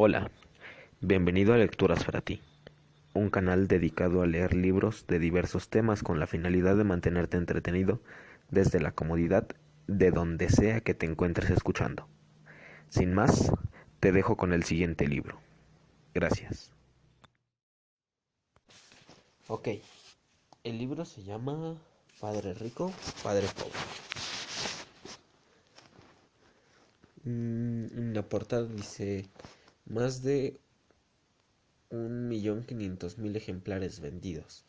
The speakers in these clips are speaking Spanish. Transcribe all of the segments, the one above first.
Hola, bienvenido a Lecturas para ti, un canal dedicado a leer libros de diversos temas con la finalidad de mantenerte entretenido desde la comodidad de donde sea que te encuentres escuchando. Sin más, te dejo con el siguiente libro. Gracias. Ok, el libro se llama Padre Rico, Padre Pobre. En la portada dice más de 1.500.000 ejemplares vendidos.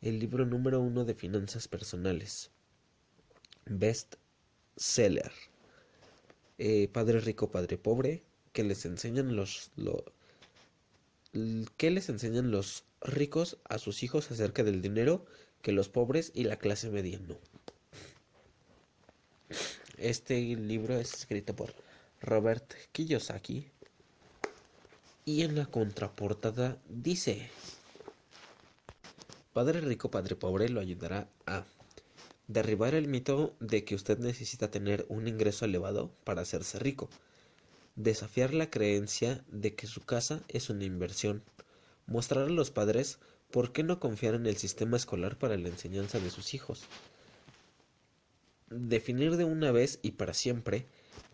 El libro número 1 de finanzas personales. Best seller. Padre rico, padre pobre. Que les enseñan ¿qué les enseñan los ricos a sus hijos acerca del dinero que los pobres y la clase media no? Este libro es escrito por Robert Kiyosaki y en la contraportada dice: Padre rico, padre pobre lo ayudará a derribar el mito de que usted necesita tener un ingreso elevado para hacerse rico, desafiar la creencia de que su casa es una inversión, mostrar a los padres por qué no confiar en el sistema escolar para la enseñanza de sus hijos, definir de una vez y para siempre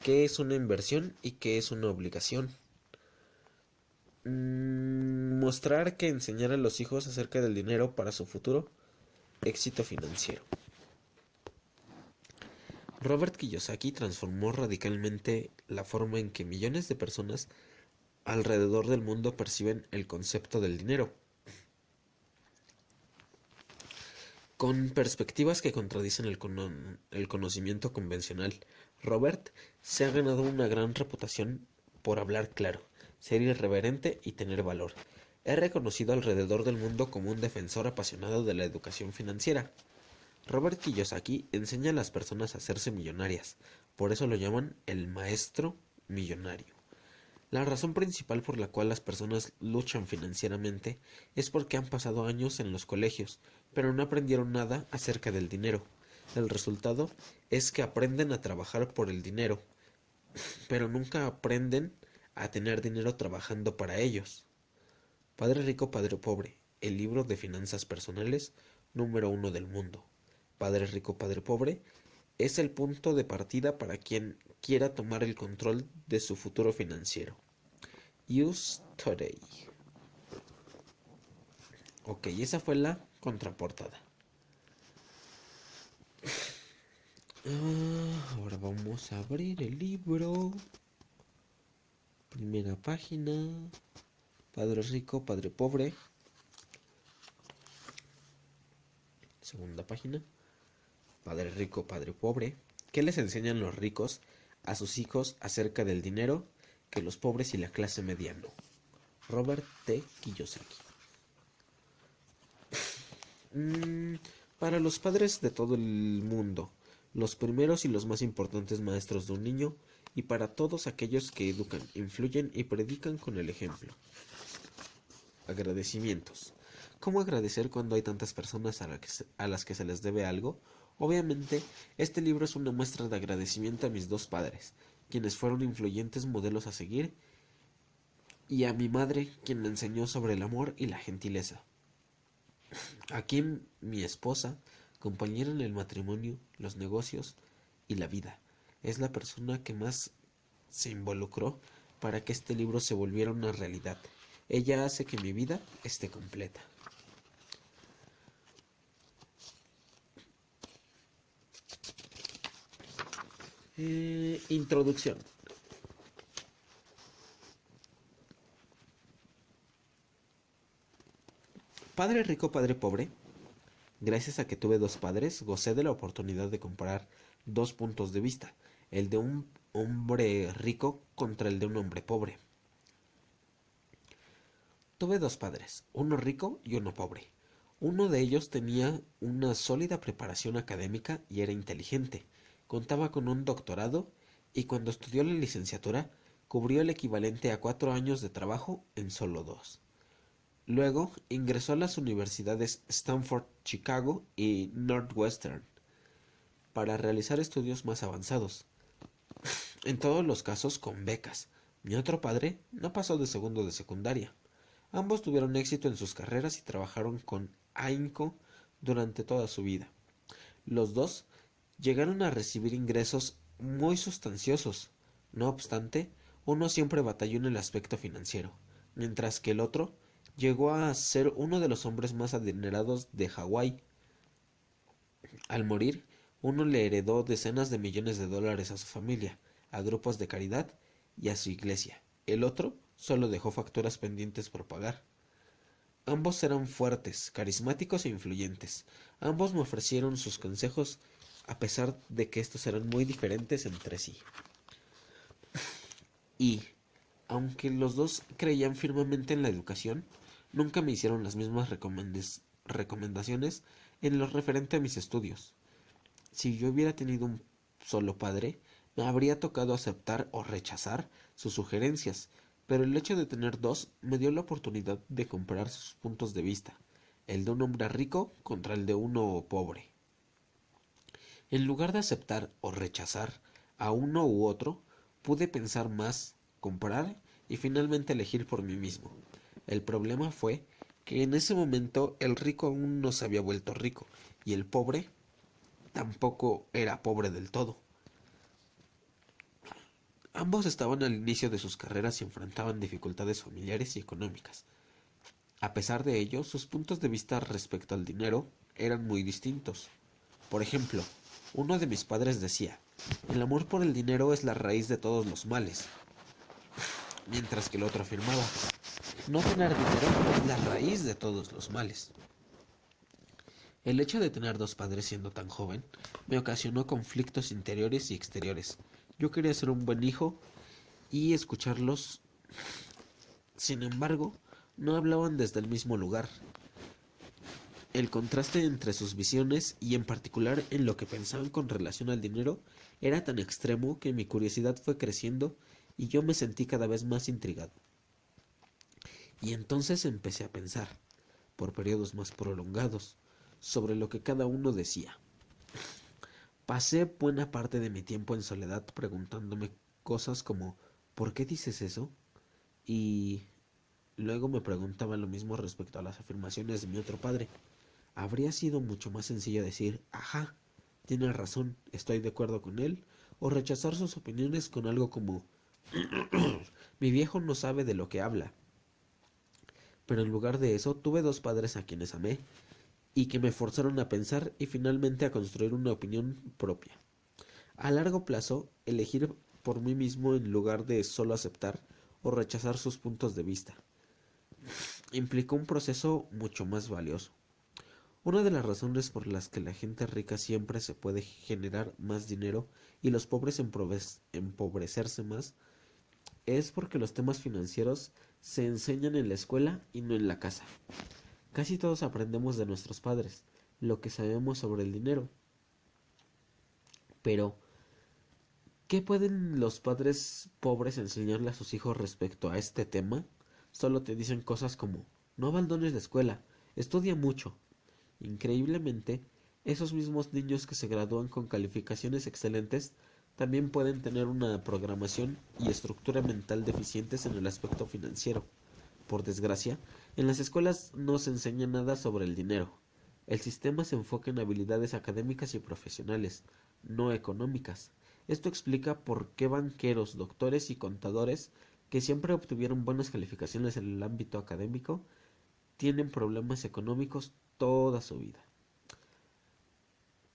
qué es una inversión y qué es una obligación, mostrar que enseñar a los hijos acerca del dinero para su futuro éxito financiero. Robert Kiyosaki transformó radicalmente la forma en que millones de personas alrededor del mundo perciben el concepto del dinero, con perspectivas que contradicen el conocimiento convencional. Robert se ha ganado una gran reputación por hablar claro, ser irreverente y tener valor. Es reconocido alrededor del mundo como un defensor apasionado de la educación financiera. Robert Kiyosaki enseña a las personas a hacerse millonarias, por eso lo llaman el maestro millonario. La razón principal por la cual las personas luchan financieramente es porque han pasado años en los colegios, pero no aprendieron nada acerca del dinero. El resultado es que aprenden a trabajar por el dinero, pero nunca aprenden a tener dinero trabajando para ellos. Padre rico, padre pobre, el libro de finanzas personales número 1 del mundo. Padre rico, padre pobre, es el punto de partida para quien quiera tomar el control de su futuro financiero. Use Today. Ok, esa fue la contraportada. Ahora vamos a abrir el libro. Primera página. Padre rico, padre pobre. Segunda página. Padre rico, padre pobre. ¿Qué les enseñan los ricos a sus hijos acerca del dinero que los pobres y la clase media no? Robert T. Kiyosaki. Para los padres de todo el mundo, los primeros y los más importantes maestros de un niño, y para todos aquellos que educan, influyen y predican con el ejemplo. Agradecimientos. ¿Cómo agradecer cuando hay tantas personas a las que se les debe algo? Obviamente, este libro es una muestra de agradecimiento a mis dos padres, quienes fueron influyentes modelos a seguir, y a mi madre, quien me enseñó sobre el amor y la gentileza. Aquí mi esposa, compañera en el matrimonio, los negocios y la vida, es la persona que más se involucró para que este libro se volviera una realidad. Ella hace que mi vida esté completa. Introducción. Padre rico, padre pobre. Gracias a que tuve dos padres, gocé de la oportunidad de comparar dos puntos de vista, el de un hombre rico contra el de un hombre pobre. Tuve dos padres, uno rico y uno pobre. Uno de ellos tenía una sólida preparación académica y era inteligente. Contaba con un doctorado y cuando estudió la licenciatura cubrió el equivalente a 4 años de trabajo en solo 2. Luego ingresó a las universidades Stanford, Chicago y Northwestern para realizar estudios más avanzados, en todos los casos con becas, Mi otro padre no pasó de segundo de secundaria. Ambos tuvieron éxito en sus carreras y trabajaron con ahínco durante toda su vida. Los dos llegaron a recibir ingresos muy sustanciosos. No obstante, uno siempre batalló en el aspecto financiero, mientras que el otro llegó a ser uno de los hombres más adinerados de Hawái. Al morir, uno le heredó decenas de millones de dólares a su familia, a grupos de caridad y a su iglesia. El otro solo dejó facturas pendientes por pagar. Ambos eran fuertes, carismáticos e influyentes. Ambos me ofrecieron sus consejos a pesar de que estos eran muy diferentes entre sí. Y, aunque los dos creían firmemente en la educación, nunca me hicieron las mismas recomendaciones en lo referente a mis estudios. Si yo hubiera tenido un solo padre, me habría tocado aceptar o rechazar sus sugerencias, pero el hecho de tener dos me dio la oportunidad de comparar sus puntos de vista, el de un hombre rico contra el de uno pobre. En lugar de aceptar o rechazar a uno u otro, pude pensar más, comparar y finalmente elegir por mí mismo. El problema fue que en ese momento el rico aún no se había vuelto rico y el pobre tampoco era pobre del todo. Ambos estaban al inicio de sus carreras y enfrentaban dificultades familiares y económicas. A pesar de ello, sus puntos de vista respecto al dinero eran muy distintos. Por ejemplo, uno de mis padres decía, el amor por el dinero es la raíz de todos los males, mientras que el otro afirmaba, no tener dinero es la raíz de todos los males. El hecho de tener dos padres siendo tan joven me ocasionó conflictos interiores y exteriores. Yo quería ser un buen hijo y escucharlos. Sin embargo, no hablaban desde el mismo lugar. El contraste entre sus visiones y en particular en lo que pensaban con relación al dinero era tan extremo que mi curiosidad fue creciendo y yo me sentí cada vez más intrigado. Y entonces empecé a pensar, por periodos más prolongados, sobre lo que cada uno decía. Pasé buena parte de mi tiempo en soledad preguntándome cosas como ¿por qué dices eso? Y luego me preguntaba lo mismo respecto a las afirmaciones de mi otro padre. Habría sido mucho más sencillo decir, ajá, tiene razón, estoy de acuerdo con él, o rechazar sus opiniones con algo como, mi viejo no sabe de lo que habla. Pero en lugar de eso, tuve dos padres a quienes amé y que me forzaron a pensar y finalmente a construir una opinión propia. A largo plazo, elegir por mí mismo en lugar de solo aceptar o rechazar sus puntos de vista implicó un proceso mucho más valioso. Una de las razones por las que la gente rica siempre se puede generar más dinero y los pobres empobrecerse más es porque los temas financieros se enseñan en la escuela y no en la casa. Casi todos aprendemos de nuestros padres lo que sabemos sobre el dinero. Pero, ¿qué pueden los padres pobres enseñarle a sus hijos respecto a este tema? Solo te dicen cosas como, no abandones la escuela, estudia mucho. Increíblemente, esos mismos niños que se gradúan con calificaciones excelentes también pueden tener una programación y estructura mental deficientes en el aspecto financiero. Por desgracia, en las escuelas no se enseña nada sobre el dinero. El sistema se enfoca en habilidades académicas y profesionales, no económicas. Esto explica por qué banqueros, doctores y contadores, que siempre obtuvieron buenas calificaciones en el ámbito académico, tienen problemas económicos toda su vida.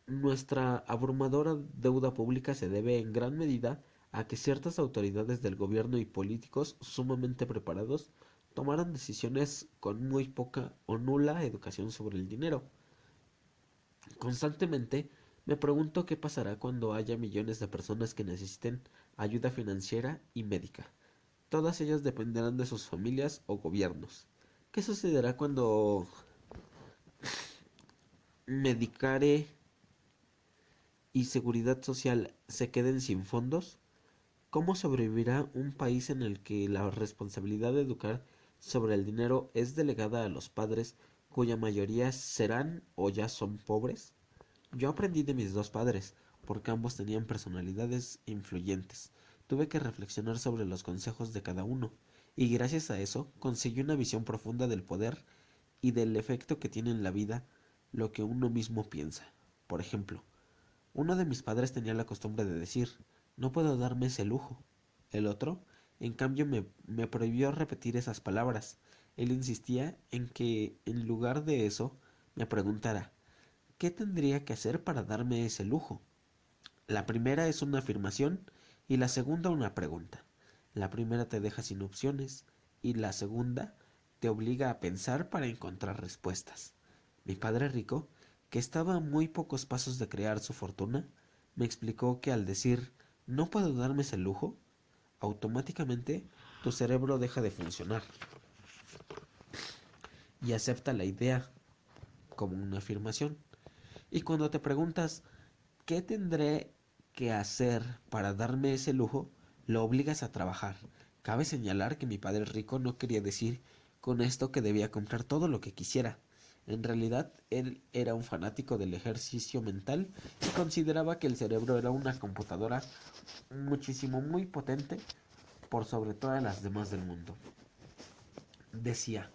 Nuestra abrumadora deuda pública se debe en gran medida a que ciertas autoridades del gobierno y políticos sumamente preparados tomaron decisiones con muy poca o nula educación sobre el dinero. Constantemente me pregunto qué pasará cuando haya millones de personas que necesiten ayuda financiera y médica. Todas ellas dependerán de sus familias o gobiernos. ¿Qué sucederá cuando Medicare y Seguridad Social se queden sin fondos? ¿Cómo sobrevivirá un país en el que la responsabilidad de educar sobre el dinero es delegada a los padres cuya mayoría serán o ya son pobres? Yo aprendí de mis dos padres, porque ambos tenían personalidades influyentes, Tuve que reflexionar sobre los consejos de cada uno, y gracias a eso conseguí una visión profunda del poder y del efecto que tiene en la vida lo que uno mismo piensa. Por ejemplo, uno de mis padres tenía la costumbre de decir, no puedo darme ese lujo. El otro, en cambio, me prohibió repetir esas palabras. Él insistía en que, en lugar de eso, me preguntara, ¿qué tendría que hacer para darme ese lujo? La primera es una afirmación y la segunda una pregunta. La primera te deja sin opciones y la segunda te obliga a pensar para encontrar respuestas. Mi padre rico, que estaba a muy pocos pasos de crear su fortuna, me explicó que al decir no puedo darme ese lujo, automáticamente tu cerebro deja de funcionar y acepta la idea como una afirmación. Y cuando te preguntas ¿qué tendré que hacer para darme ese lujo? Lo obligas a trabajar. Cabe señalar que mi padre rico no quería decir con esto que debía comprar todo lo que quisiera. En realidad, él era un fanático del ejercicio mental y consideraba que el cerebro era una computadora muchísimo muy potente por sobre todas las demás del mundo. Decía,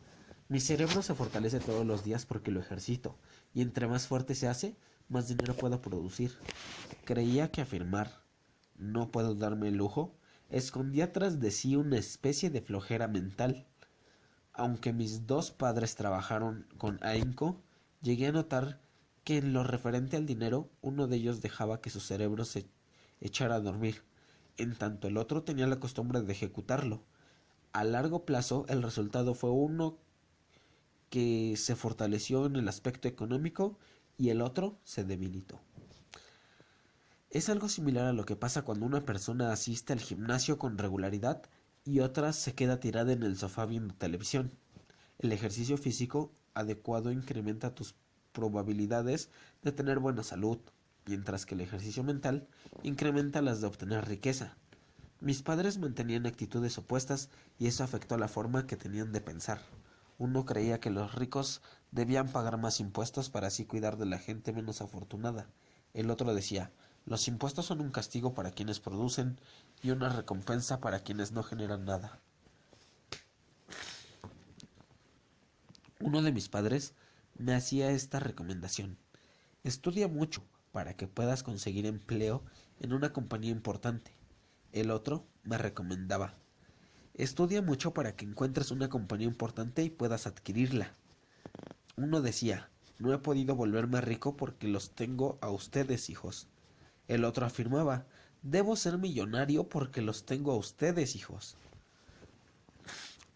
mi cerebro se fortalece todos los días porque lo ejercito, y entre más fuerte se hace, más dinero puedo producir. Creía que afirmar no puedo darme el lujo escondía tras de sí una especie de flojera mental. Aunque mis dos padres trabajaron con ahínco, llegué a notar que en lo referente al dinero, uno de ellos dejaba que su cerebro se echara a dormir, en tanto el otro tenía la costumbre de ejecutarlo. A largo plazo, el resultado fue uno que se fortaleció en el aspecto económico y el otro se debilitó. Es algo similar a lo que pasa cuando una persona asiste al gimnasio con regularidad y otra se queda tirada en el sofá viendo televisión. El ejercicio físico adecuado incrementa tus probabilidades de tener buena salud, mientras que el ejercicio mental incrementa las de obtener riqueza. Mis padres mantenían actitudes opuestas y eso afectó la forma que tenían de pensar. Uno creía que los ricos debían pagar más impuestos para así cuidar de la gente menos afortunada. El otro decía, los impuestos son un castigo para quienes producen y una recompensa para quienes no generan nada. Uno de mis padres me hacía esta recomendación. Estudia mucho para que puedas conseguir empleo en una compañía importante. El otro me recomendaba, estudia mucho para que encuentres una compañía importante y puedas adquirirla. Uno decía, no he podido volverme rico porque los tengo a ustedes, hijos. El otro afirmaba, debo ser millonario porque los tengo a ustedes, hijos.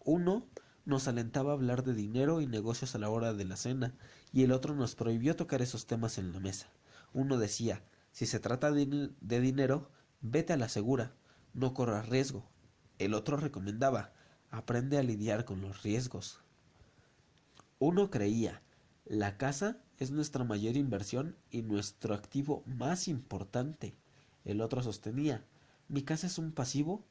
Uno nos alentaba a hablar de dinero y negocios a la hora de la cena, y el otro nos prohibió tocar esos temas en la mesa. Uno decía, si se trata de dinero, vete a la segura, no corras riesgo. El otro recomendaba, aprende a lidiar con los riesgos. Uno creía, la casa es nuestra mayor inversión y nuestro activo más importante. El otro sostenía, mi casa es un pasivo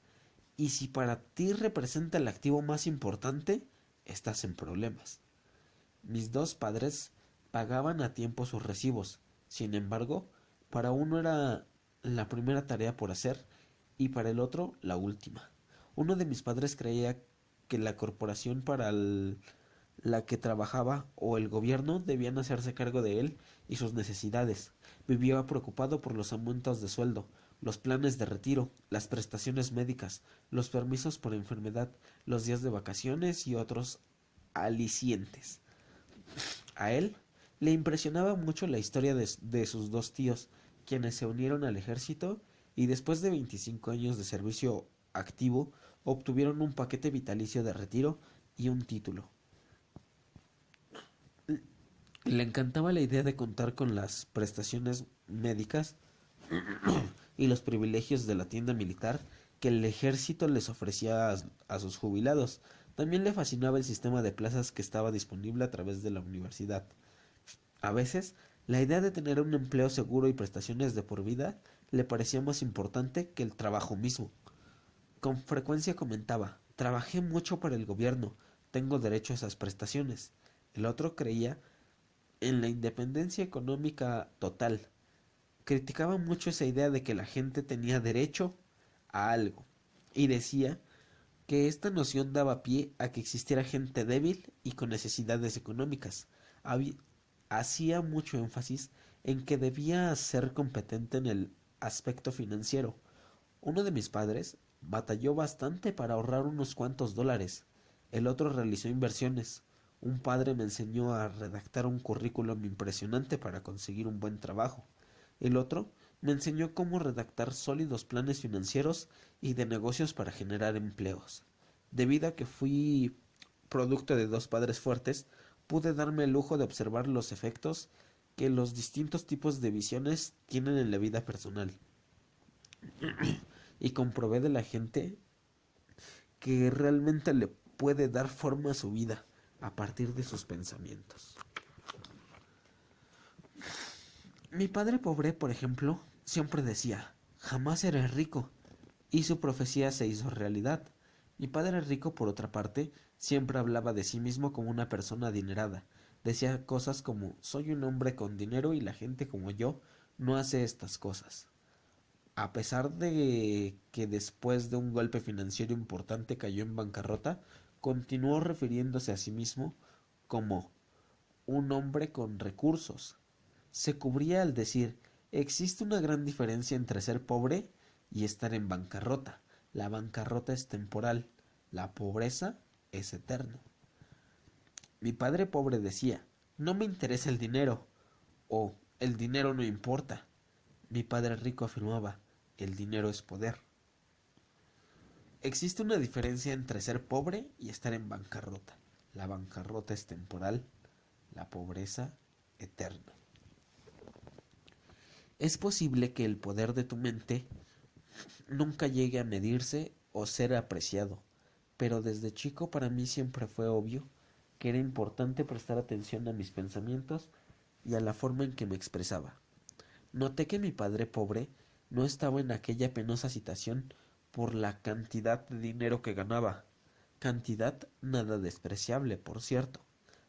y si para ti representa el activo más importante, estás en problemas. Mis dos padres pagaban a tiempo sus recibos. Sin embargo, para uno era la primera tarea por hacer y para el otro la última. Uno de mis padres creía que la corporación para la que trabajaba o el gobierno debían hacerse cargo de él y sus necesidades. Vivía preocupado por los aumentos de sueldo, los planes de retiro, las prestaciones médicas, los permisos por enfermedad, los días de vacaciones y otros alicientes. A él le impresionaba mucho la historia de sus dos tíos, quienes se unieron al ejército y después de 25 años de servicio activo obtuvieron un paquete vitalicio de retiro y un título. Le encantaba la idea de contar con las prestaciones médicas y los privilegios de la tienda militar que el ejército les ofrecía a sus jubilados. También le fascinaba el sistema de plazas que estaba disponible a través de la universidad. A veces, la idea de tener un empleo seguro y prestaciones de por vida le parecía más importante que el trabajo mismo. Con frecuencia comentaba, trabajé mucho para el gobierno, tengo derecho a esas prestaciones. El otro creía en la independencia económica total. Criticaba mucho esa idea de que la gente tenía derecho a algo, y decía que esta noción daba pie a que existiera gente débil y con necesidades económicas. Hacía mucho énfasis en que debía ser competente en el aspecto financiero. Uno de mis padres batalló bastante para ahorrar unos cuantos dólares. El otro realizó inversiones. Un padre me enseñó a redactar un currículum impresionante para conseguir un buen trabajo. El otro me enseñó cómo redactar sólidos planes financieros y de negocios para generar empleos. Debido a que fui producto de dos padres fuertes, pude darme el lujo de observar los efectos que los distintos tipos de visiones tienen en la vida personal. Y comprobé de la gente que realmente le puede dar forma a su vida a partir de sus pensamientos. Mi padre pobre, por ejemplo, siempre decía, jamás seré rico, y su profecía se hizo realidad. Mi padre rico, por otra parte, siempre hablaba de sí mismo como una persona adinerada. Decía cosas como, soy un hombre con dinero y la gente como yo no hace estas cosas. A pesar de que después de un golpe financiero importante cayó en bancarrota, continuó refiriéndose a sí mismo como un hombre con recursos. Se cubría al decir, existe una gran diferencia entre ser pobre y estar en bancarrota. La bancarrota es temporal, la pobreza es eterna. Mi padre pobre decía, no me interesa el dinero, o el dinero no importa. Mi padre rico afirmaba, el dinero es poder. Existe una diferencia entre ser pobre y estar en bancarrota. La bancarrota es temporal, la pobreza eterna. Es posible que el poder de tu mente nunca llegue a medirse o ser apreciado, pero desde chico para mí siempre fue obvio que era importante prestar atención a mis pensamientos y a la forma en que me expresaba. Noté que mi padre pobre no estaba en aquella penosa situación por la cantidad de dinero que ganaba, cantidad nada despreciable, por cierto,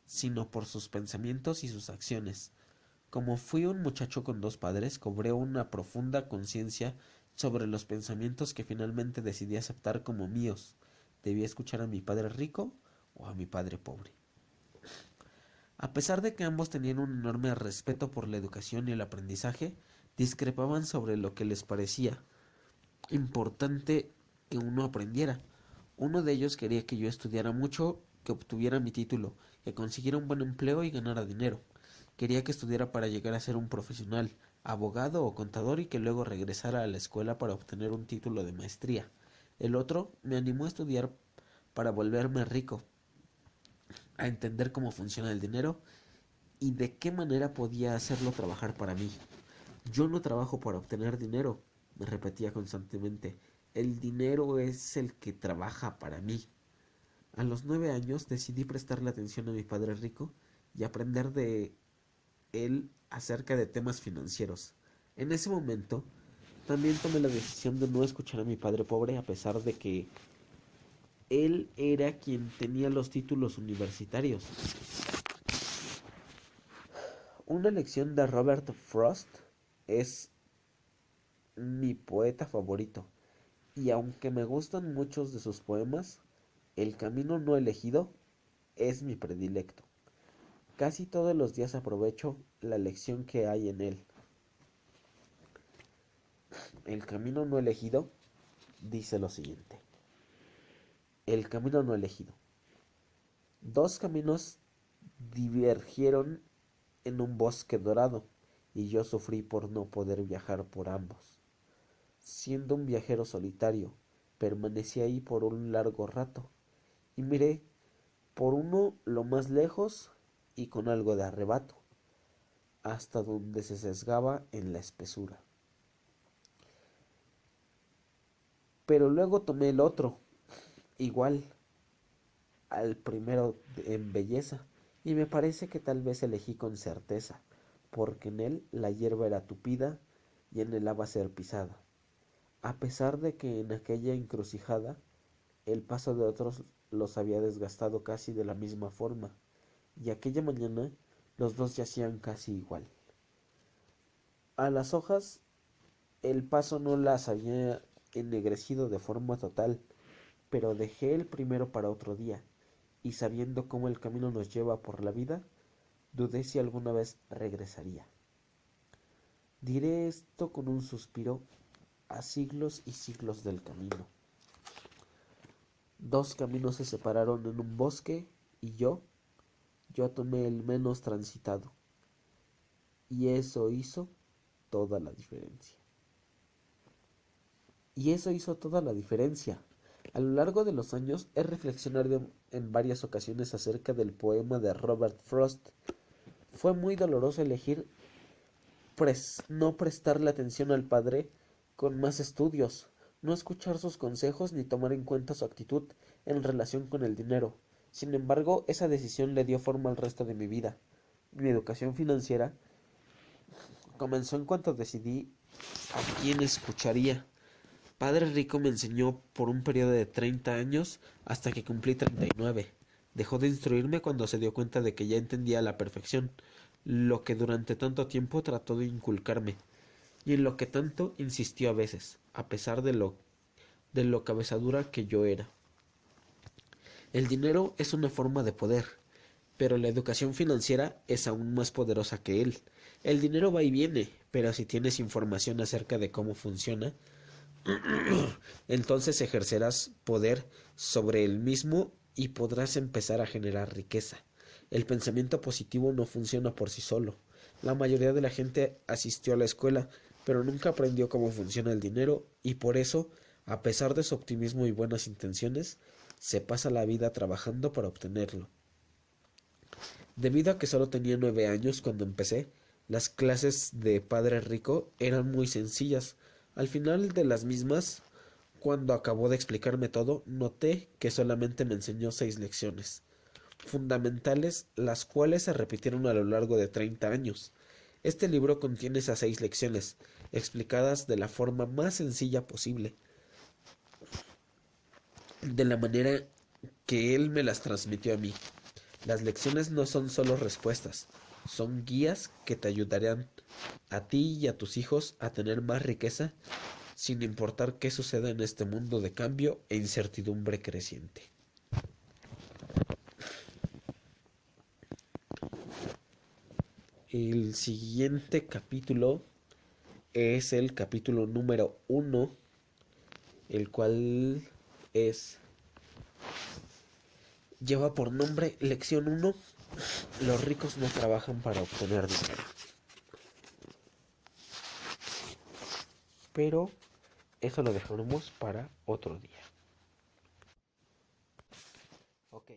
sino por sus pensamientos y sus acciones. Como fui un muchacho con dos padres, cobré una profunda conciencia sobre los pensamientos que finalmente decidí aceptar como míos. ¿Debía escuchar a mi padre rico o a mi padre pobre? A pesar de que ambos tenían un enorme respeto por la educación y el aprendizaje, discrepaban sobre lo que les parecía importante que uno aprendiera. Uno de ellos quería que yo estudiara mucho, que obtuviera mi título, que consiguiera un buen empleo y ganara dinero. Quería que estudiara para llegar a ser un profesional, abogado o contador y que luego regresara a la escuela para obtener un título de maestría. El otro me animó a estudiar para volverme rico, a entender cómo funciona el dinero y de qué manera podía hacerlo trabajar para mí. Yo no trabajo para obtener dinero, me repetía constantemente. El dinero es el que trabaja para mí. A los 9 años decidí prestarle atención a mi padre rico y aprender de él acerca de temas financieros. En ese momento, también tomé la decisión de no escuchar a mi padre pobre a pesar de que él era quien tenía los títulos universitarios. Una lección de Robert Frost es mi poeta favorito, y aunque me gustan muchos de sus poemas, El camino no elegido es mi predilecto. Casi todos los días aprovecho la lección que hay en él. El camino no elegido dice lo siguiente. El camino no elegido. Dos caminos divergieron en un bosque dorado, y yo sufrí por no poder viajar por ambos. Siendo un viajero solitario, permanecí ahí por un largo rato, y miré por uno lo más lejos y con algo de arrebato, hasta donde se sesgaba en la espesura. Pero luego tomé el otro, igual al primero en belleza, y me parece que tal vez elegí con certeza, porque en él la hierba era tupida y en el va a ser pisada, a pesar de que en aquella encrucijada el paso de otros los había desgastado casi de la misma forma, y aquella mañana los dos yacían casi igual. A las hojas el paso no las había ennegrecido de forma total, pero dejé el primero para otro día, y sabiendo cómo el camino nos lleva por la vida, dudé si alguna vez regresaría. Diré esto con un suspiro a siglos y siglos del camino. Dos caminos se separaron en un bosque y yo tomé el menos transitado. Y eso hizo toda la diferencia. Y eso hizo toda la diferencia. A lo largo de los años he reflexionado en varias ocasiones acerca del poema de Robert Frost. Fue muy doloroso elegir no prestarle atención al padre con más estudios, no escuchar sus consejos ni tomar en cuenta su actitud en relación con el dinero. Sin embargo, esa decisión le dio forma al resto de mi vida. Mi educación financiera comenzó en cuanto decidí a quién escucharía. Padre Rico me enseñó por un periodo de 30 años hasta que cumplí 39. Dejó de instruirme cuando se dio cuenta de que ya entendía a la perfección lo que durante tanto tiempo trató de inculcarme, y en lo que tanto insistió a veces, a pesar de lo cabezadura que yo era. El dinero es una forma de poder, pero la educación financiera es aún más poderosa que él. El dinero va y viene, pero si tienes información acerca de cómo funciona, entonces ejercerás poder sobre él mismo y podrás empezar a generar riqueza. El pensamiento positivo no funciona por sí solo. La mayoría de la gente asistió a la escuela, pero nunca aprendió cómo funciona el dinero y por eso, a pesar de su optimismo y buenas intenciones, se pasa la vida trabajando para obtenerlo. Debido a que solo tenía 9 años cuando empecé, las clases de Padre Rico eran muy sencillas. Al final de las mismas, cuando acabó de explicarme todo, noté que solamente me enseñó 6 lecciones fundamentales, las cuales se repitieron a lo largo de 30 años. Este libro contiene esas 6 lecciones, explicadas de la forma más sencilla posible, de la manera que él me las transmitió a mí. Las lecciones no son solo respuestas, son guías que te ayudarán a ti y a tus hijos a tener más riqueza sin importar qué suceda en este mundo de cambio e incertidumbre creciente. El siguiente capítulo es el capítulo número 1, el cual es lleva por nombre Lección 1. Los ricos no trabajan para obtener dinero. Pero eso lo dejaremos para otro día. Ok.